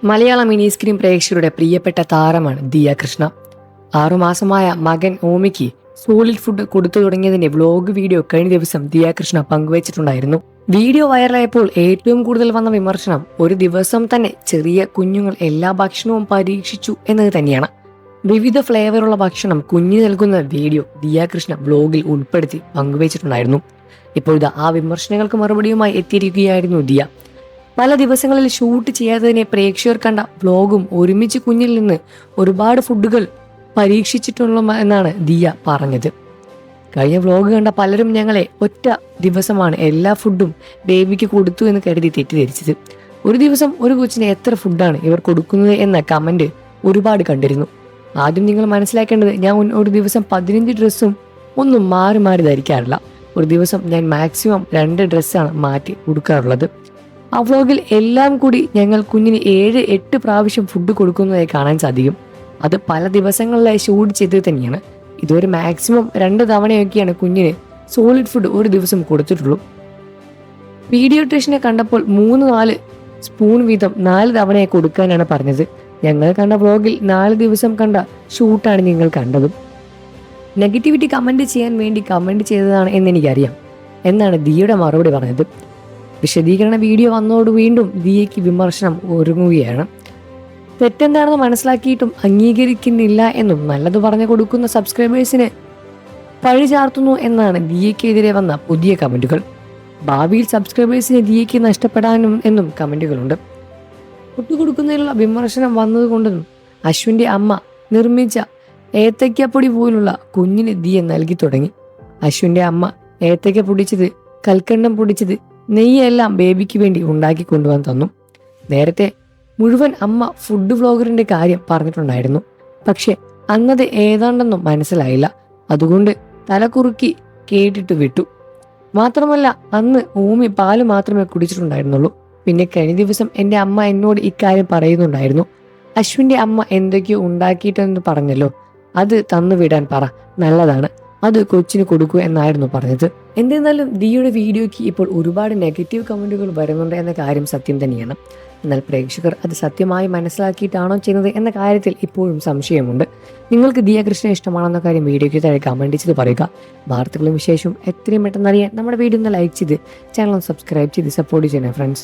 മലയാള mini screen പ്രേക്ഷകരുടെ പ്രിയപ്പെട്ട താരമാണ് ദിയ കൃഷ്ണ. 6 മാസമായ മകൻ ഓമിക്ക് സോളിഡ് ഫുഡ് കൊടുത്തു തുടങ്ങിയതിന്റെ വ്ലോഗ് വീഡിയോ കഴിഞ്ഞ ദിവസം ദിയ കൃഷ്ണ പങ്കുവച്ചിട്ടുണ്ടായിരുന്നു. വീഡിയോ വൈറലായപ്പോൾ ഏറ്റവും കൂടുതൽ വന്ന വിമർശനം ഒരു ദിവസം തന്നെ ചെറിയ കുഞ്ഞുങ്ങൾ എല്ലാ ഭക്ഷണവും പരീക്ഷിച്ചു എന്നത് തന്നെയാണ്. വിവിധ ഫ്ലേവറുള്ള ഭക്ഷണം കുഞ്ഞിന് നൽകുന്ന വീഡിയോ ദിയ കൃഷ്ണ വ്ലോഗിൽ ഉൾപ്പെടുത്തി പങ്കുവച്ചിട്ടുണ്ടായിരുന്നു. ഇപ്പോഴത്തെ ആ വിമർശനങ്ങൾക്ക് മറുപടിയുമായി എത്തിയിരിക്കുകയായിരുന്നു ദിയ. പല ദിവസങ്ങളിൽ ഷൂട്ട് ചെയ്യാത്തതിനെ പ്രേക്ഷകർ കണ്ട വ്ലോഗും ഒരുമിച്ച് കുഞ്ഞിൽ നിന്ന് ഒരുപാട് ഫുഡുകൾ പരീക്ഷിച്ചിട്ടുള്ള എന്നാണ് ദിയ പറഞ്ഞത്. കഴിഞ്ഞ വ്ലോഗ് കണ്ട പലരും ഞങ്ങളെ ഒറ്റ ദിവസമാണ് എല്ലാ ഫുഡും ബേബിക്ക് കൊടുത്തു എന്ന് കരുതി തെറ്റിദ്ധരിച്ചത്. ഒരു ദിവസം ഒരു കൊച്ചിന് എത്ര ഫുഡാണ് ഇവർ കൊടുക്കുന്നത് എന്ന കമന്റ് ഒരുപാട് കണ്ടിരുന്നു. ആദ്യം നിങ്ങൾ മനസ്സിലാക്കേണ്ടത്, ഞാൻ ഒരു ദിവസം 15 ഡ്രസ്സും ഒന്നും മാറി മാറി ധരിക്കാറില്ല. ഒരു ദിവസം ഞാൻ മാക്സിമം 2 ഡ്രസ്സാണ് മാറ്റി കൊടുക്കാറുള്ളത്. ആ വ്ലോഗിൽ എല്ലാം കൂടി ഞങ്ങൾ കുഞ്ഞിന് 7-8 പ്രാവശ്യം ഫുഡ് കൊടുക്കുന്നതായി കാണാൻ സാധിക്കും. അത് പല ദിവസങ്ങളിലായി ഷൂട്ട് ചെയ്തത് തന്നെയാണ്. ഇതുവരെ മാക്സിമം 2 തവണയൊക്കെയാണ് കുഞ്ഞിന് സോളിഡ് ഫുഡ് ഒരു ദിവസം കൊടുത്തിട്ടുള്ളൂ. പീഡിയാട്രീഷ്യനെ കണ്ടപ്പോൾ 3-4 സ്പൂൺ വീതം 4 തവണയായി കൊടുക്കാനാണ് പറഞ്ഞത്. ഞങ്ങൾ കണ്ട വ്ലോഗിൽ 4 ദിവസം കണ്ട ഷൂട്ടാണ് നിങ്ങൾ കണ്ടതും. നെഗറ്റിവിറ്റി കമന്റ് ചെയ്യാൻ വേണ്ടി കമന്റ് ചെയ്തതാണ് എന്നെനിക്കറിയാം എന്നാണ് ദിയയുടെ മറുപടി പറഞ്ഞത്. വിശദീകരണ വീഡിയോ വന്നതോട് വീണ്ടും ദിയയ്ക്ക് വിമർശനം ഒരുങ്ങുകയാണ്. തെറ്റെന്താണെന്ന് മനസ്സിലാക്കിയിട്ടും അംഗീകരിക്കുന്നില്ല എന്നും നല്ലത് പറഞ്ഞു കൊടുക്കുന്ന സബ്സ്ക്രൈബേഴ്സിന് പഴി ചാർത്തുന്നു എന്നാണ് ദിയയ്ക്കെതിരെ വന്ന പുതിയ കമന്റുകൾ. ഭാവിയിൽ സബ്സ്ക്രൈബേഴ്സിനെ ദിയയ്ക്ക് നഷ്ടപ്പെടാനും എന്നും കമന്റുകളുണ്ട്. കൊടുക്കുന്നതിലുള്ള വിമർശനം വന്നതുകൊണ്ടും അശ്വിന്റെ അമ്മ നിർമ്മിച്ച ഏത്തയ്ക്കപ്പൊടി പോലുള്ള കുഞ്ഞിന് ദിയ നൽകി തുടങ്ങി. അശ്വിന്റെ അമ്മ ഏത്തയ്ക്ക പൊടിച്ചത്, കൽക്കണ്ടം പൊടിച്ചത്, നെയ്യെല്ലാം ബേബിക്ക് വേണ്ടി ഉണ്ടാക്കി കൊണ്ടുവന്ന് തന്നു. നേരത്തെ മുഴുവൻ അമ്മ ഫുഡ് വ്ലോഗറിന്റെ കാര്യം പറഞ്ഞിട്ടുണ്ടായിരുന്നു. പക്ഷെ അന്നത് ഏതാണ്ടെന്നും മനസ്സിലായില്ല. അതുകൊണ്ട് തലകുറുക്കി കേട്ടിട്ട് വിട്ടു. മാത്രമല്ല അന്ന് ഓമി പാല് മാത്രമേ കുടിച്ചിട്ടുണ്ടായിരുന്നുള്ളൂ. പിന്നെ കഴിഞ്ഞ ദിവസം എൻ്റെ അമ്മ എന്നോട് ഇക്കാര്യം പറയുന്നുണ്ടായിരുന്നു. അശ്വിന്റെ അമ്മ എന്തൊക്കെയോ ഉണ്ടാക്കിയിട്ടെന്ന് പറഞ്ഞല്ലോ, അത് തന്നു വിടാൻ പറ, നല്ലതാണ്, അത് കൊച്ചിന് കൊടുക്കൂ എന്നായിരുന്നു പറഞ്ഞത്. എന്നിരുന്നാലും ദിയയുടെ വീഡിയോയ്ക്ക് ഇപ്പോൾ ഒരുപാട് നെഗറ്റീവ് കമന്റുകൾ വരുന്നുണ്ട് എന്ന കാര്യം സത്യം തന്നെയാണ്. എന്നാൽ പ്രേക്ഷകർ അത് സത്യമായി മനസ്സിലാക്കിയിട്ടാണോ ചെയ്യുന്നത് എന്ന കാര്യത്തിൽ ഇപ്പോഴും സംശയമുണ്ട്. നിങ്ങൾക്ക് ദിയ കൃഷ്ണ ഇഷ്ടമാണെന്ന കാര്യം വീഡിയോയ്ക്ക് താഴെ കമന്റ് ചെയ്ത് പറയുക. വാർത്തകളും വിശേഷവും എത്രയും പെട്ടെന്ന് അറിയാൻ നമ്മുടെ വീഡിയോ ഒന്ന് ലൈക്ക് ചെയ്ത് ചാനൽ സബ്സ്ക്രൈബ് ചെയ്ത് സപ്പോർട്ട് ചെയ്യണം ഫ്രണ്ട്സ്.